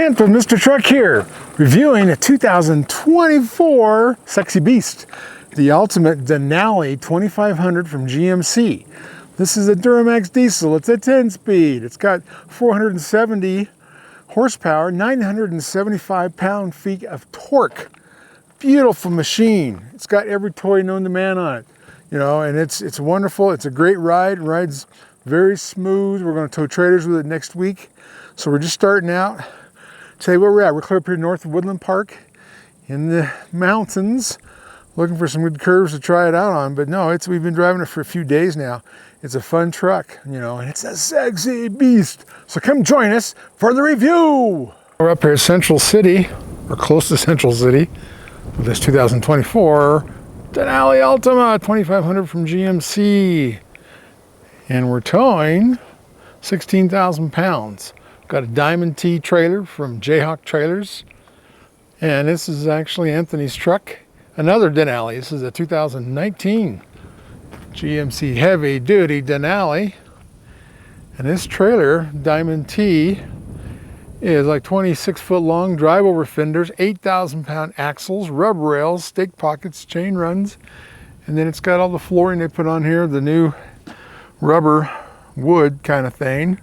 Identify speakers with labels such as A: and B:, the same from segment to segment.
A: Kent with Mr. Truck here, reviewing a 2024 sexy beast, the ultimate Denali 2500 from GMC. This is a Duramax diesel. It's a 10-speed. It's got 470 horsepower, 975 pound-feet of torque. Beautiful machine. It's got every toy known to man on it, you know, and it's wonderful. It's a great ride. It rides very smooth. We're going to tow trailers with it next week, so we're just starting out. Tell you where we're at. We're clear up here north of Woodland Park in the mountains, looking for some good curves to try it out on. But no, we've been driving it for a few days now. It's a fun truck, you know, and it's a sexy beast. So come join us for the review. We're up here at Central City, or close to Central City, with this 2024 Denali Ultima 2500 from GMC. And we're towing 16,000 pounds. Got a Diamond T trailer from Jayhawk Trailers. And this is actually Anthony's truck. Another Denali. This is a 2019 GMC heavy duty Denali. And this trailer, Diamond T, is like 26-foot long, drive over fenders, 8,000 pound axles, rub rails, stake pockets, chain runs. And then it's got all the flooring they put on here, the new rubber wood kind of thing.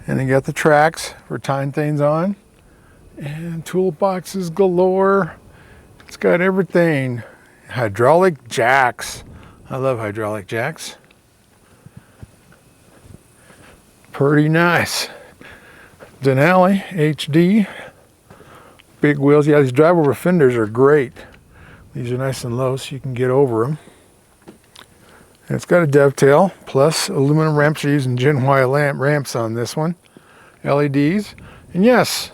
A: And then got the tracks for tying things on. And toolboxes galore. It's got everything. Hydraulic jacks. I love hydraulic jacks. Pretty nice. Denali HD. Big wheels. Yeah, these drive over fenders are great. These are nice and low so you can get over them. And it's got a dovetail, plus aluminum ramps. Are using Gen Y ramps on this one. LEDs. And yes,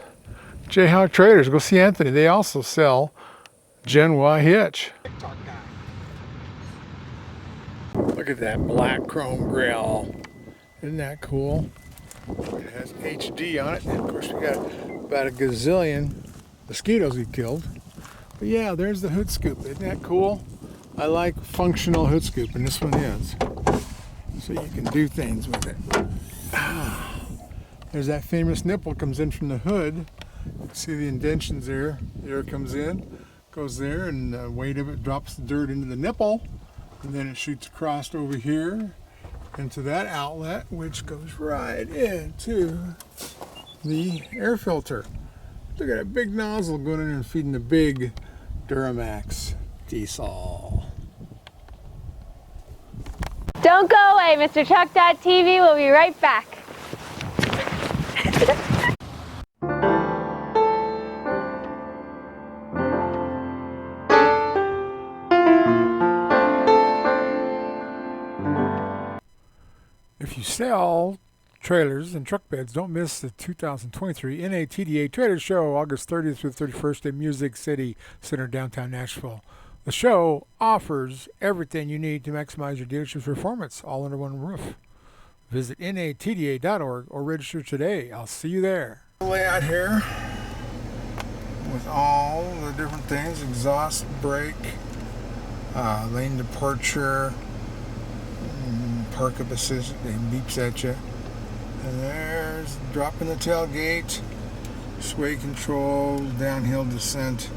A: Jayhawk Trailers. Go see Anthony. They also sell Gen Y hitch. Look at that black chrome grille. Isn't that cool? It has HD on it. And of course, we got about a gazillion mosquitoes we killed. But yeah, there's the hood scoop. Isn't that cool? I like functional hood scoop, and this one is. So you can do things with it. There's that famous nipple comes in from the hood. See the indentions there. The air comes in, goes there, and the weight of it drops the dirt into the nipple. And then it shoots across over here into that outlet, which goes right into the air filter. Look at that big nozzle going in and feeding the big Duramax diesel.
B: Don't go away, Mr. Truck.tv. We'll be right back.
A: If you sell trailers and truck beds, don't miss the 2023 NATDA Trailer Show, August 30th through 31st in Music City Center, downtown Nashville. The show offers everything you need to maximize your dealership's performance, all under one roof. Visit natda.org or register today. I'll see you there. Layout here with all the different things: exhaust, brake, lane departure, park up assist, it beeps at you. And there's dropping the tailgate, sway control, downhill descent.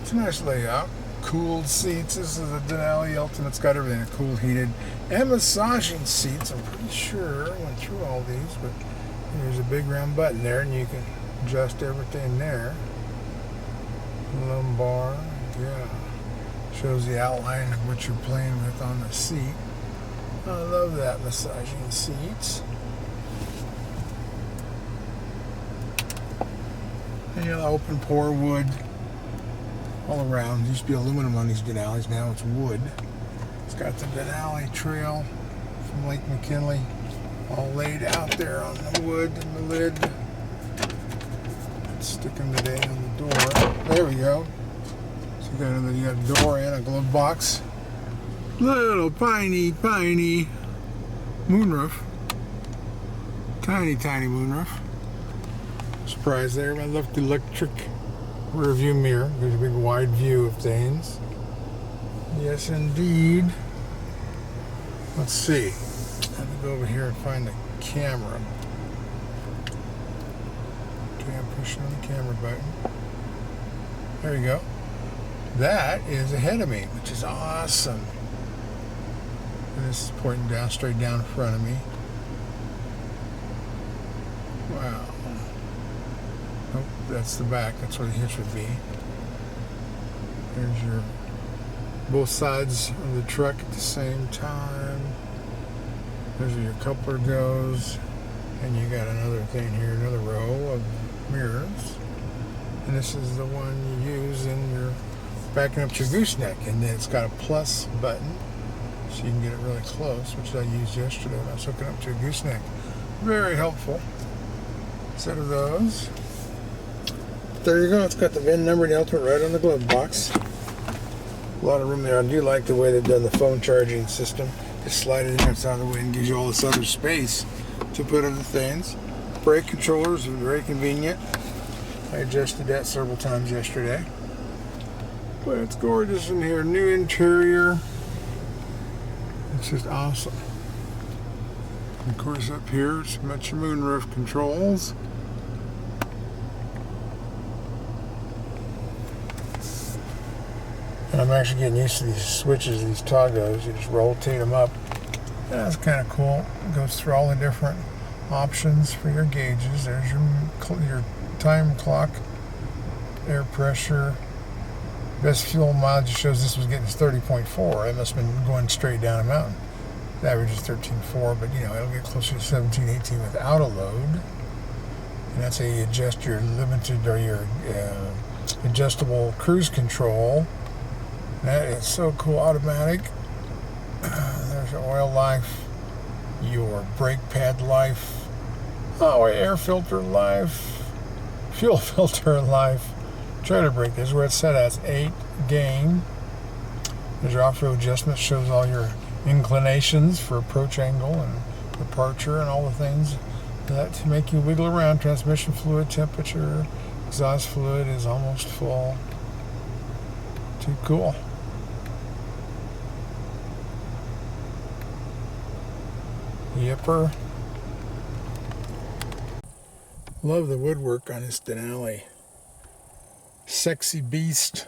A: It's a nice layout. Cooled seats. This is a Denali Ultimate. It's got everything. Cooled, heated, and massaging seats. I'm pretty sure I went through all these, but there's a big round button there, and you can adjust everything there. Lumbar, yeah. Shows the outline of what you're playing with on the seat. I love that massaging seats. And you know, open pore wood all around. It used to be aluminum on these Denalis, now it's wood. It's got the Denali trail from Lake McKinley all laid out there on the wood and the lid. Let's stick them today on the door. There we go. So you got a door and a glove box. Little tiny moonroof. Tiny moonroof. Surprise there. I love the electric rear view mirror. There's a big wide view of things. Yes, indeed. Let's see. Let me go over here and find the camera. Okay, I'm pushing on the camera button. There you go. That is ahead of me, which is awesome. And this is pointing down, straight down in front of me. Wow. Oh, that's the back. That's where the hitch would be. There's your both sides of the truck at the same time. There's where your coupler goes. And you got another thing here, another row of mirrors. And this is the one you use in your backing up to your gooseneck. And then it's got a plus button, so you can get it really close, which I used yesterday when I was hooking up to a gooseneck. Very helpful. Set of those. There you go. It's got the VIN number and the ultimate right on the glove box. A lot of room there. I do like the way they've done the phone charging system. Just slide it in there, it's out of the way, and gives you all this other space to put other things. Brake controllers are very convenient. I adjusted that several times yesterday. But it's gorgeous in here. New interior. It's just awesome. And of course up here, it's got your moonroof controls. And I'm actually getting used to these switches, these toggles. You just rotate them up. That's kind of cool. It goes through all the different options for your gauges. There's your time clock, air pressure. Best fuel mileage shows this was getting 30.4. It must have been going straight down a mountain. The average is 13.4, but you know, it'll get closer to 17, 18 without a load. And that's how you adjust your limited or your adjustable cruise control. That is so cool. Automatic. There's your oil life, your brake pad life, air filter life, fuel filter life, trailer brake is where it's set at. It's 8 gain. There's your off-road adjustment, shows all your inclinations for approach angle and departure and all the things that to make you wiggle around. Transmission fluid temperature, exhaust fluid is almost full. Too cool. Yipper. Love the woodwork on this Denali. Sexy beast.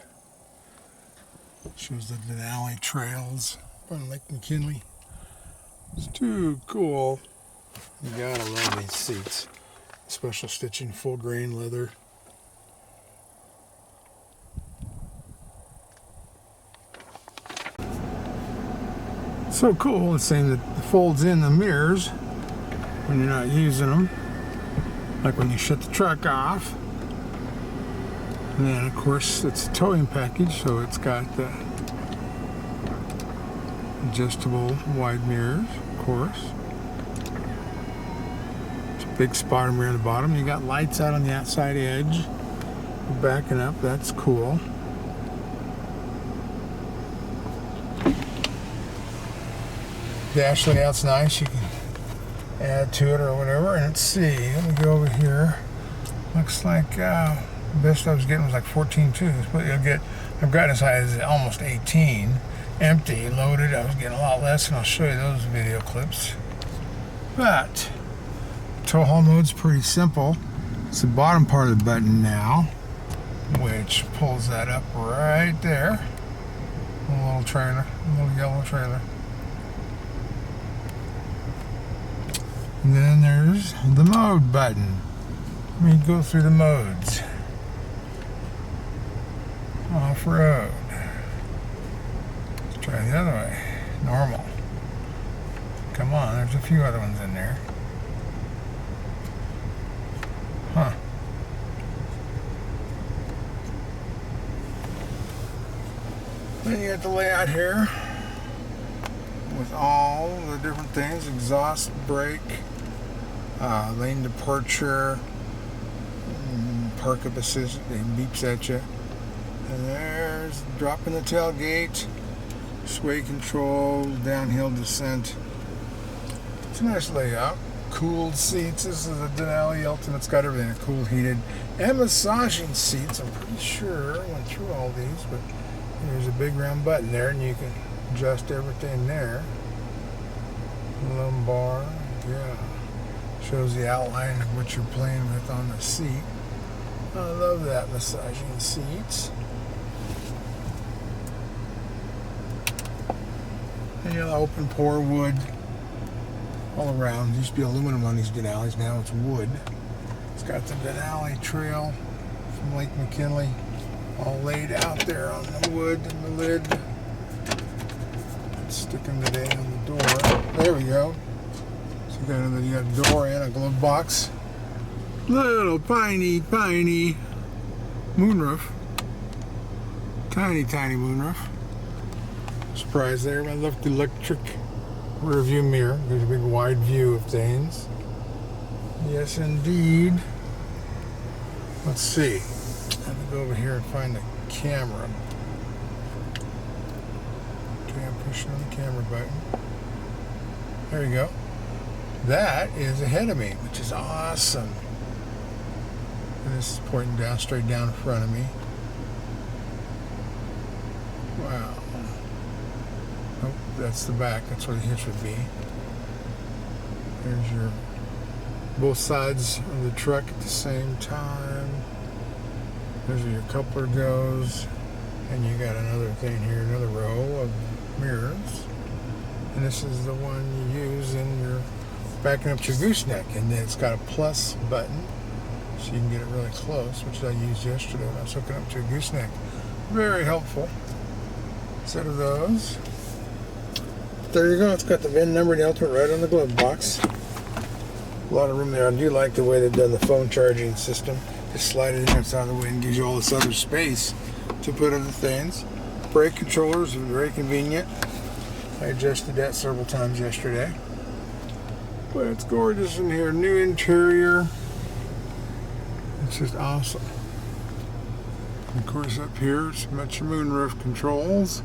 A: Shows the Denali trails on Lake McKinley. It's too cool. You gotta love these seats. Special stitching, full grain leather. So cool. It's saying that it folds in the mirrors when you're not using them, like when you shut the truck off. And then of course it's a towing package, so it's got the adjustable wide mirrors, of course. It's a big spotter mirror on the bottom. You got lights out on the outside edge. Backing up, that's cool. Dash layout's nice. You can add to it or whatever. And let's see. Let me go over here. Looks like best I was getting was like 14.2. But I've gotten as high as almost 18. Empty, loaded. I was getting a lot less, and I'll show you those video clips. But tow haul mode's pretty simple. It's the bottom part of the button now, which pulls that up right there. A little trailer, a little yellow trailer. And then there's the mode button. Let me go through the modes. Off-road. Let's try the other way. Normal. Come on, there's a few other ones in there. Huh. Then you got the layout here with all the different things: exhaust, brake, lane departure, park up assist, it beeps at you. And there's dropping the tailgate, sway control, downhill descent. It's a nice layout. Cooled seats. This is a Denali Ultimate. It's got everything. Cool, heated, and massaging seats. I'm pretty sure I went through all these, but there's a big round button there, and you can adjust everything there. Lumbar, yeah. Shows the outline of what you're playing with on the seat. I love that massaging seats. And you know, open pore wood all around. It used to be aluminum on these Denalis, now it's wood. It's got the Denali trail from Lake McKinley all laid out there on the wood and the lid. Let's stick them today on the door. There we go. So you got a door and a glove box. Little tiny moonroof. Tiny moonroof. Surprise there. I left the electric rear view mirror. Gives a big wide view of things. Yes, indeed. Let's see. Let me go over here and find the camera. Okay, I'm pushing on the camera button. There you go. That is ahead of me, which is awesome. And this is pointing down, straight down in front of me. Wow. Oh, that's the back. That's where the hitch would be. There's your both sides of the truck at the same time. There's where your coupler goes. And you got another thing here, another row of mirrors. And this is the one you use in your backing up to your gooseneck. And then it's got a plus button, so you can get it really close, which I used yesterday when I was hooking up to a gooseneck. Very helpful. Set of those. There you go. It's got the VIN number and the Ultimate right on the glove box. A lot of room there. I do like the way they've done the phone charging system. Just slide it in outside of the way and gives you all this other space to put other things. Brake controllers are very convenient. I adjusted that several times yesterday. But it's gorgeous in here. New interior. It's just awesome. Of course, up here, it's got your moonroof controls.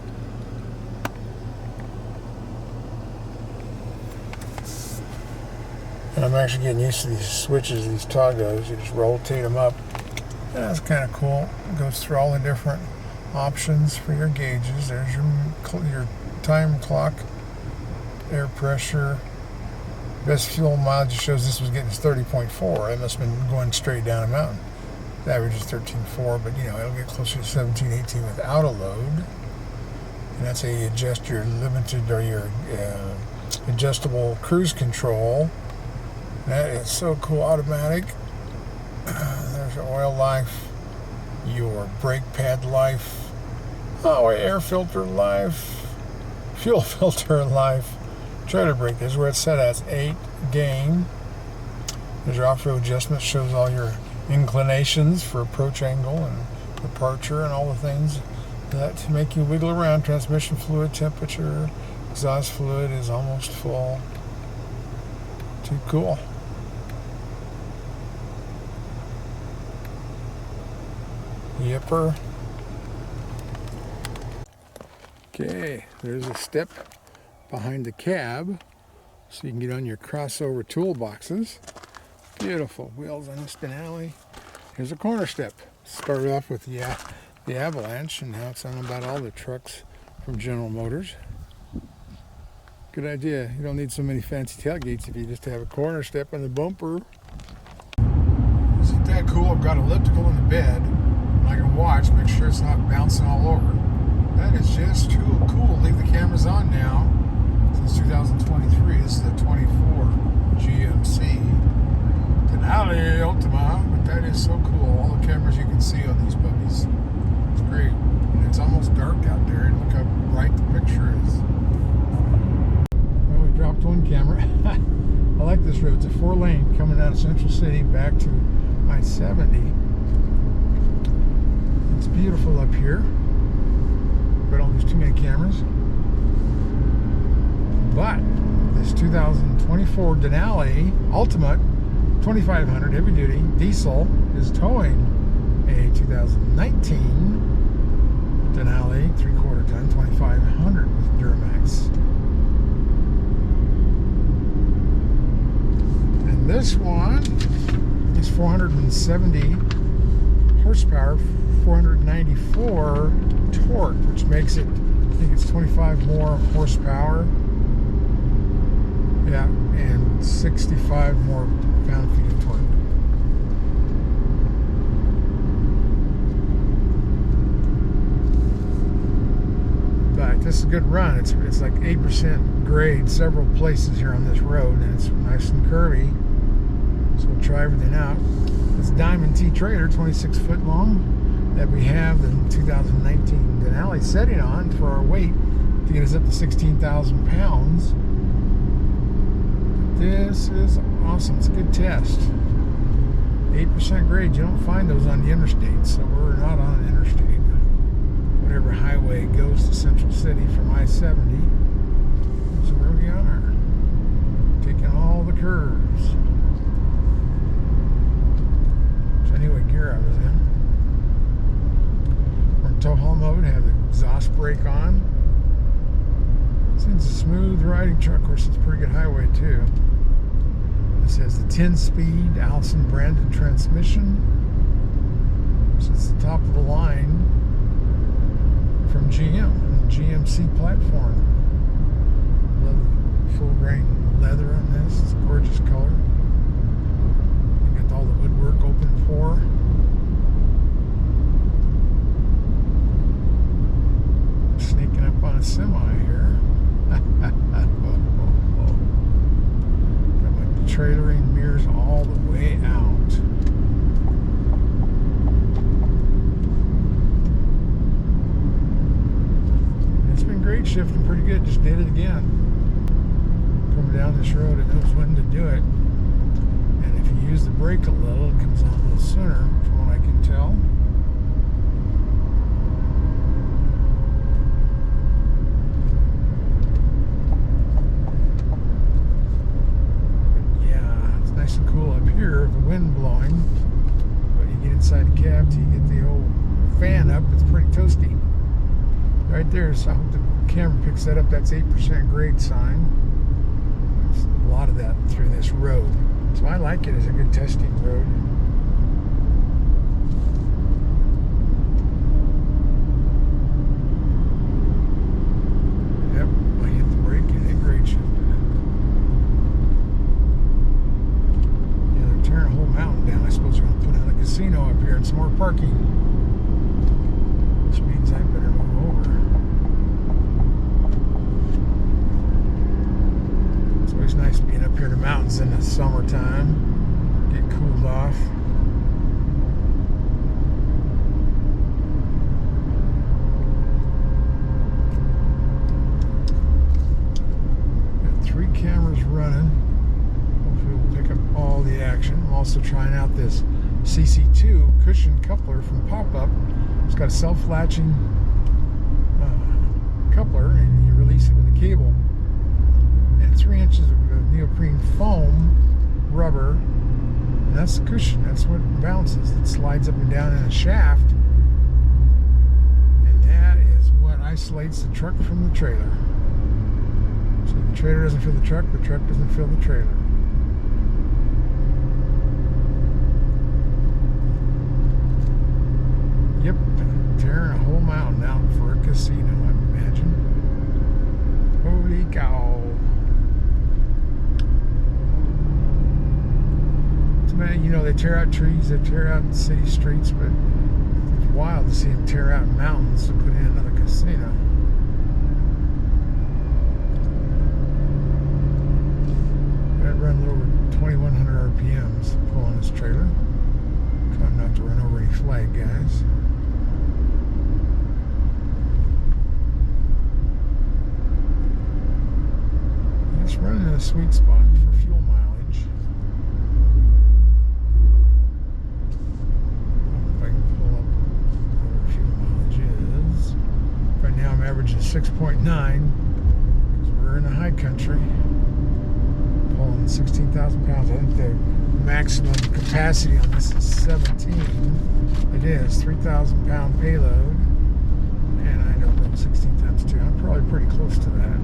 A: And I'm actually getting used to these switches, these toggles. You just rotate them up. That's kind of cool. It goes through all the different options for your gauges. There's your time clock, air pressure. Best fuel mileage shows this was getting 30.4. It must have been going straight down a mountain. The average is 13.4, but you know, it'll get closer to 17, 18 without a load. And that's how you adjust your limited or your adjustable cruise control. That is so cool. Automatic. There's your oil life, your brake pad life, air filter life, fuel filter life. Trailer brake is where it's set at. It's 8 gain. There's your off-road adjustment. Shows all your inclinations for approach angle and departure and all the things that make you wiggle around. Transmission fluid temperature, exhaust fluid is almost full. Too cool. Yipper. Okay, there's a step behind the cab so you can get on your crossover toolboxes. Beautiful wheels on this Denali. Here's a corner step. Started off with the Avalanche, and now it's on about all the trucks from General Motors. Good idea. You don't need so many fancy tailgates if you just have a corner step on the bumper. Isn't that cool? I've got elliptical in the bed. I can watch, make sure it's not bouncing all over. That is just too cool. Leave the cameras on now. Since 2023, this is the 24 GMC Denali Ultima, but that is so cool. All the cameras you can see on these puppies. It's great. And it's almost dark out there, and look how bright the picture is. Well, we dropped one camera. I like this road. It's a 4-lane coming out of Central City back to I-70. It's beautiful up here, but don't use too many cameras. But this 2024 Denali Ultimate 2500 heavy duty diesel is towing a 2019 Denali 3/4 ton 2500 with Duramax. And this one is 470 horsepower, 494 torque, which makes it, I think it's 25 more horsepower. Yeah, and 65 more pound-feet of torque. this is a good run. It's like 8% grade several places here on this road, and it's nice and curvy. So we'll try everything out. This Diamond T trailer, 26 foot long, that we have the 2019 Denali setting on for our weight to get us up to 16,000 pounds. This is awesome. It's a good test. 8% grade. You don't find those on the interstate, so we're not on an interstate. Whatever highway goes to Central City from I-70. So where we are, taking all the curves. So I knew what gear I was in. We're in tow haul mode. Have the exhaust brake on. Seems a smooth riding truck. Of course, it's a pretty good highway too. This has the 10-speed Allison branded transmission. So it's the top of the line from GMC platform. Love the full grain leather on this. It's a gorgeous color. You got all the woodwork, open pore. Sneaking up on a semi here. Got my trailering mirrors all the way out. Grade shifting pretty good. Just did it again. Coming down this road, it knows when to do it. And if you use the brake a little, it comes on a little sooner, from what I can tell. But yeah, it's nice and cool up here, the wind blowing. But you get inside the cab till you get the old fan up, it's pretty toasty. Right there, so I hope the camera picks that up. That's 8% grade sign. There's a lot of that through this road. So I like it as a good testing road. Yep, I hit the brake and it grade shifted. Yeah, they're tearing a whole mountain down. I suppose they're going to put in a casino up here and some more parking. Which means I better move over. It's always nice being up here in the mountains in the summertime. Get cooled off. Got 3 cameras running. Hopefully we'll pick up all the action. I'm also trying out this CC2 cushion coupler from Pop-Up. It's got a self-latching coupler, and you release it with a cable. And 3 inches of neoprene foam rubber, and that's the cushion. That's what bounces. It slides up and down in a shaft, and that is what isolates the truck from the trailer. So the trailer doesn't feel the truck doesn't feel the trailer. Yep, tearing a whole mountain out for a casino, I imagine. Holy cow. You know, they tear out trees, they tear out city streets, but it's wild to see them tear out mountains to put in another casino. I'd run a little over 2,100 RPMs pulling this trailer. Trying not to run over any flag guys. It's running in a sweet spot for fuel mileage. If I can pull up what our fuel mileage is. Right now I'm averaging 6.9 because we're in the high country. Pulling 16,000 pounds. I think the maximum capacity on this is 17. It is 3,000 pound payload. And I don't know 16 times 2. I'm probably pretty close to that.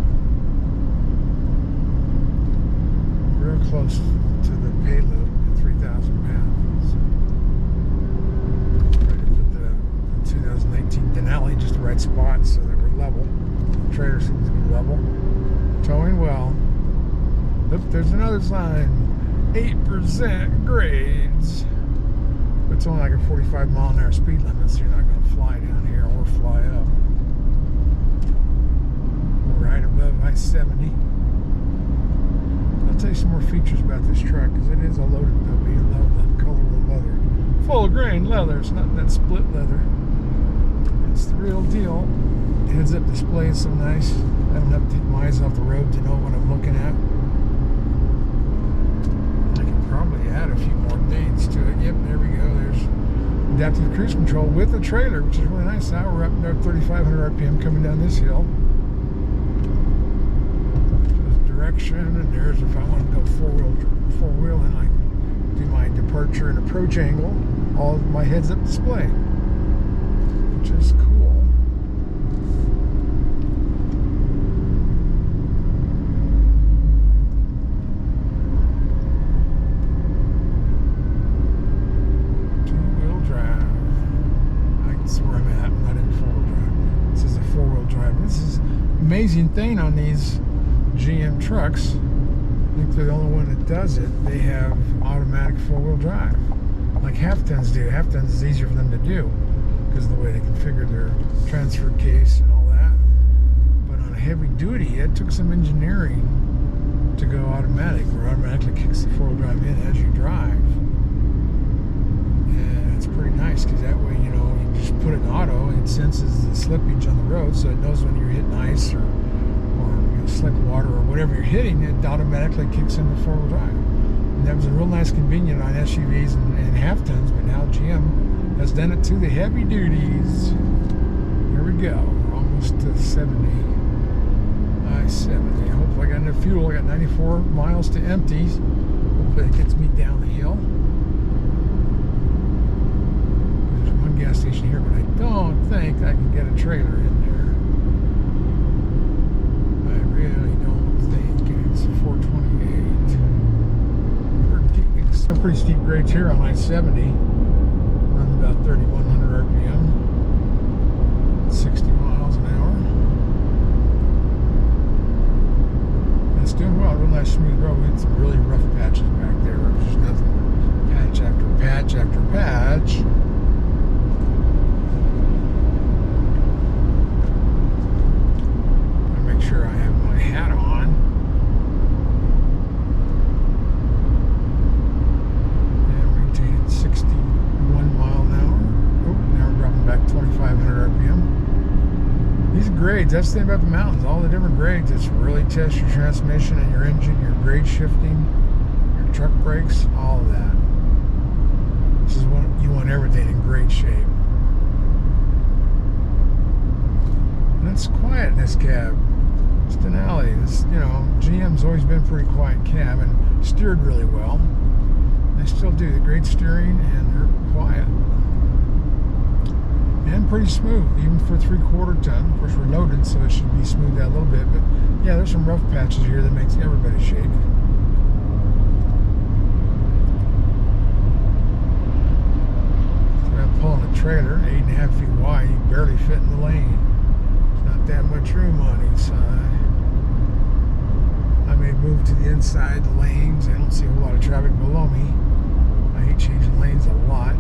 A: Real close to the payload at 3,000 pounds. Trying to put the 2019 Denali just the right spot so that we're level. The trailer seems to be level. Towing well. Oop, there's another sign. 8% grades. But it's only like a 45 mile an hour speed limit, so you're not going to fly down here or fly up. you some more features about this truck because it is a loaded puppy. I love the color of the leather. Full grain leather. It's not that split leather. It's the real deal. Heads-up display is so nice. I don't have to take my eyes off the road to know what I'm looking at. I can probably add a few more dates to it. Yep, there we go. There's adaptive cruise control with a trailer, which is really nice. Now we're up to 3,500 RPM coming down this hill. There's direction, and there's if I want to go four-wheeling, I can do my departure and approach angle. All of my heads-up display, which is cool. Amazing thing on these GM trucks, I think they're the only one that does it, they have automatic four-wheel drive like half-tons do. Half-tons is easier for them to do because of the way they configure their transfer case and all that, but on a heavy duty it took some engineering to go automatic, where it automatically kicks the four-wheel drive in as you drive, and it's pretty nice because that way, you know, you just put it in auto and it senses the slippage on the road, so it knows when you're hitting ice or you know, slick water or whatever you're hitting, it automatically kicks into four-wheel drive. And that was a real nice convenience on SUVs and half-tons, but now GM has done it to the heavy duties. Here we go, we're almost to 70. I-70. Hopefully I got enough fuel. I got 94 miles to empty. Hopefully it gets me down the hill. There's one gas station here, but I don't think I can get a trailer in there. I really don't think. It's 428. Some pretty steep grades here on I-70. Running about 3,100 RPM. 60 miles an hour. It's doing well. Real nice smooth road. We had some really rough patches back there. There's just nothing but patch after patch after patch. Make sure I have my hat on. And maintaining 61 mile an hour. Oh, now we're dropping back 2,500 RPM. These grades, that's the thing about the mountains, all the different grades, it's really test your transmission and your engine, your grade shifting, your truck brakes, all of that. This is what you want, everything in great shape. And it's quiet in this cab. It's Denali. This, you know, GM's always been a pretty quiet cab and steered really well. They still do the great steering, and they're quiet. And pretty smooth, even for 3/4 ton. Of course, we're loaded, so it should be smoothed out a little bit. But yeah, there's some rough patches here that makes everybody shake. So I'm pulling a trailer, 8.5 feet wide. You barely fit in the lane. There's not that much room on each side. I may move to the inside lanes. I don't see a whole lot of traffic below me. I hate changing lanes a lot.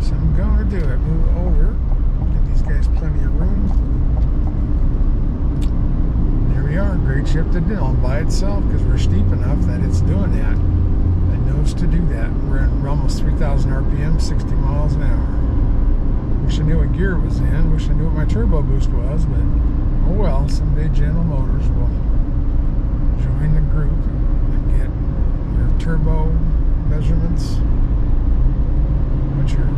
A: So I'm going to do it. Move over. Give these guys plenty of room. And there we are. Grade shifted down by itself because we're steep enough that it's doing that. It knows to do that. We're almost 3,000 RPM, 60 miles an hour. Wish I knew what gear it was in. Wish I knew what my turbo boost was, but oh well. Someday General Motors will join the group and get your turbo measurements. What your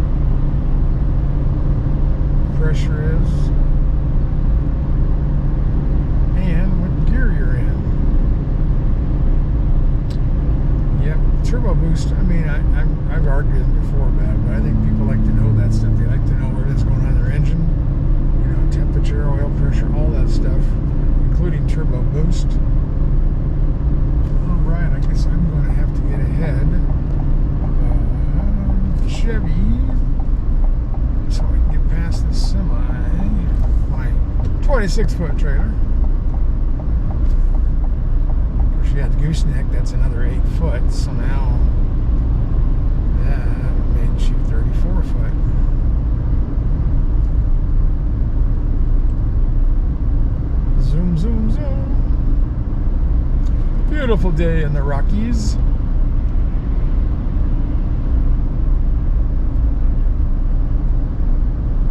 A: pressure is and what gear you're in. Yep, turbo boost, I mean, I've argued before about it, but I think people like to know that stuff. They like to know everything's going on in their engine, you know, temperature, oil pressure, all that stuff, including turbo boost. Alright, I guess I'm going to have to get ahead Chevy, so I can get past the semi, my 26-foot trailer. Of course, you got the gooseneck, that's another 8 foot, so now that makes you 34 foot. Zoom, zoom, zoom. Beautiful day in the Rockies.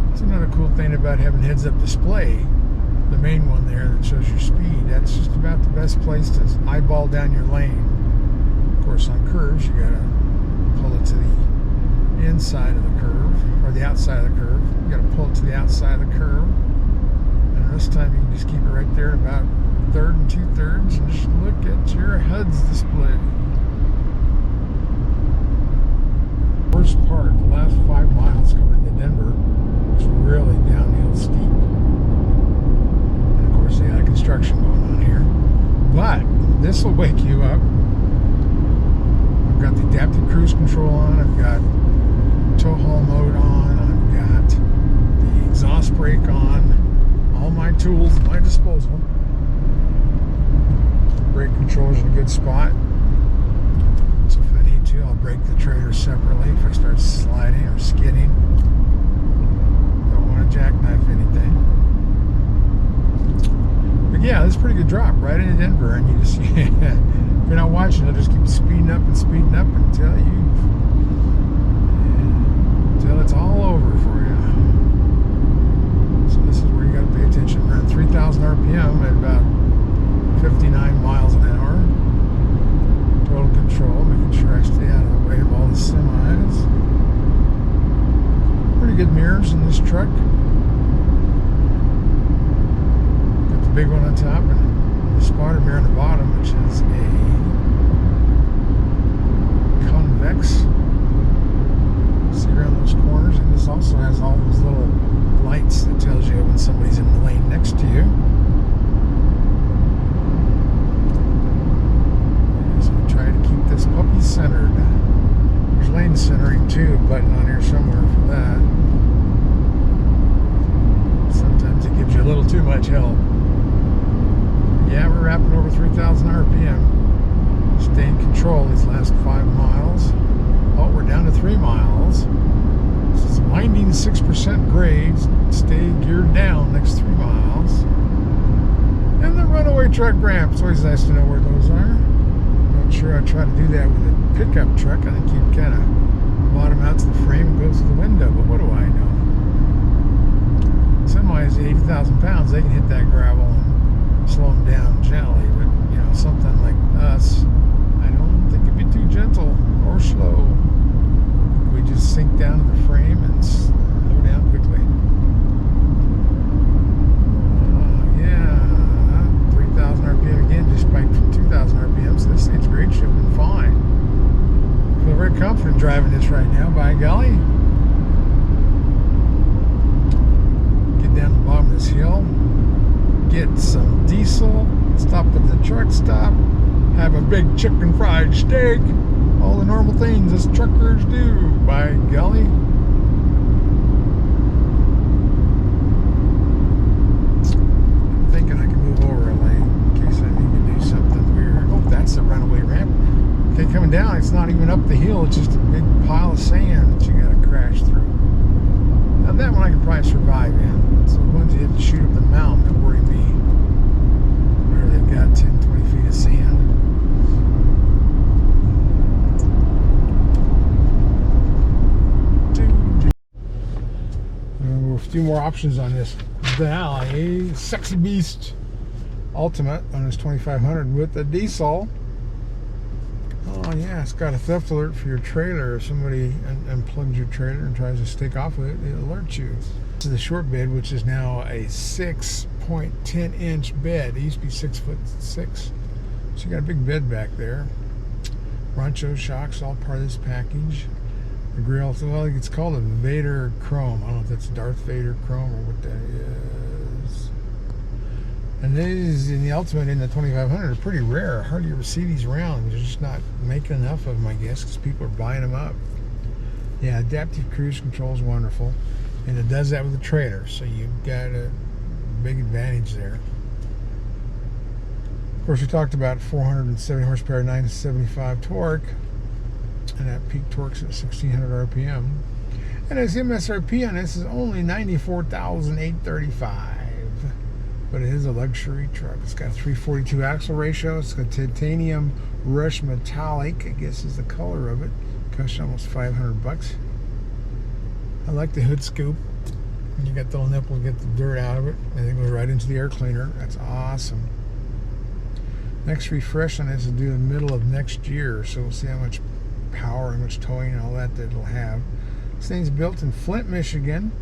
A: That's another cool thing about having heads-up display. The main one there that shows your speed. That's just about the best place to eyeball down your lane. Of course, on curves, you gotta pull it to the inside of the curve, or the outside of the curve. You gotta pull it to the outside of the curve. And this time you can just keep it right there at about 1/3 and 2/3 and just look at your HUD's display. Worst part, the last 5 miles coming into Denver, it's really downhill steep. And of course they got construction going on here. But this will wake you up. I've got the adaptive cruise control on, I've got tow haul mode on, I've got the exhaust brake on, all my tools at my disposal. Brake controls in a good spot. So if I need to, I'll brake the trailer separately if I start sliding or skidding. Don't want to jackknife anything. But yeah, this is a pretty good drop right into Denver, and you just if you're not watching, it'll just keep speeding up until it's all over for you. So this is where you got to pay attention. We're at 3,000 RPM at about 59 miles an hour. Total control, making sure I stay out of the way of all the semis. Pretty good mirrors in this truck. Got the big one on top and the spotter mirror on the bottom, which is a convex. See around those corners, and this also has all those little lights that tells you when somebody's in the lane next to you. This puppy centered. There's lane centering too, button on here somewhere for that. Sometimes it gives you a little too much help. Yeah, we're wrapping over 3,000 RPM. Stay in control these last 5 miles. Oh, we're down to 3 miles. This is winding 6% grades. Stay geared down next 3 miles. And the runaway truck ramp. It's always nice to know where those are. Sure, I try to do that with a pickup truck. I think you kind of bottom out to the frame and go through the window, but what do I know? Semis, 80,000 pounds, they can hit that gravel and slow them down gently, but you know, something like us, I don't think it'd be too gentle or slow. We just sink down to the frame and slow down quickly. Yeah, 3,000 RPM again, just spiked from 2,000 RPM, so this thing's great, shipping fine. Feel very confident driving this right now, by golly. Get down the bottom of this hill, get some diesel, stop at the truck stop, have a big chicken fried steak, all the normal things us truckers do, by golly. I'm thinking I can move over a lane in case I need to do something weird. Oh, that's a runaway ramp. Okay, coming down, it's not even up the hill, it's just a big pile of sand that you gotta crash through. Now that one I could probably survive in. So the ones you have to shoot up the mountain that worry me, where they've got 10, 20 feet of sand. A few more options on this Denali Sexy Beast Ultimate on this 2500 with a diesel. Oh yeah, it's got a theft alert for your trailer. If somebody unplugs your trailer and tries to stick off with it, it alerts you. This is the short bed, which is now a 6.10 inch bed. It used to be 6'6". So you got a big bed back there. Rancho shocks, all part of this package. The grill, well, it's called a Vader Chrome. I don't know if that's Darth Vader Chrome or what that is. And these in the Ultimate in the 2500 are pretty rare. I hardly ever see these around. They're just not making enough of them, I guess, because people are buying them up. Yeah, adaptive cruise control is wonderful. And it does that with the trailer, so you've got a big advantage there. Of course, we talked about 470 horsepower, 975 torque. And that peak torque's at 1,600 RPM. And its MSRP on this is only $94,835. but it is a luxury truck. It's got a 342 axle ratio. It's got titanium rush metallic, I guess is the color of it. Costs you almost $500. I like the hood scoop. You got the little nipple to get the dirt out of it, and it goes right into the air cleaner. That's awesome. Next refresh on this is due in the middle of next year, so we'll see how much power, how much towing, and all that it'll have. This thing's built in Flint, Michigan.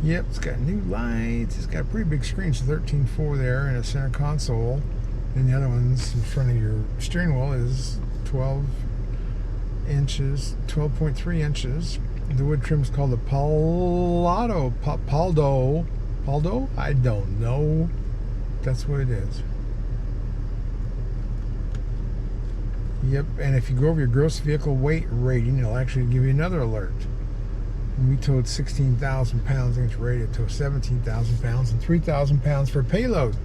A: Yep, it's got new lights. It's got a pretty big screen. It's 13.4 there, and a center console. And the other one's in front of your steering wheel is 12 inches, 12.3 inches. The wood trim is called the Paldao. Paldao? I don't know. That's what it is. Yep, and if you go over your gross vehicle weight rating, it'll actually give you another alert. And we towed 16,000 pounds, I think it's rated to 17,000 pounds, and 3,000 pounds for payload,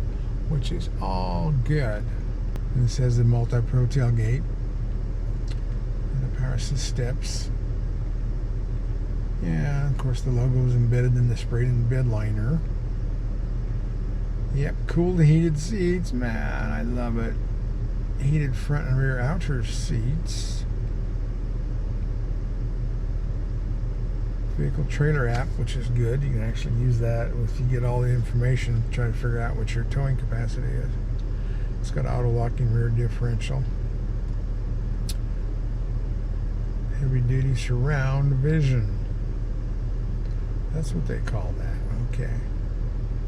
A: which is all good. And it says the multi-pro tailgate, and the power assist steps. Yeah, of course the logo is embedded in the sprayed-in bed liner. Yep, cooled heated seats, man, I love it. Heated front and rear outer seats. Vehicle trailer app, which is good. You can actually use that if you get all the information, try to figure out what your towing capacity is. It's got auto locking rear differential. Heavy duty surround vision. That's what they call that. Okay.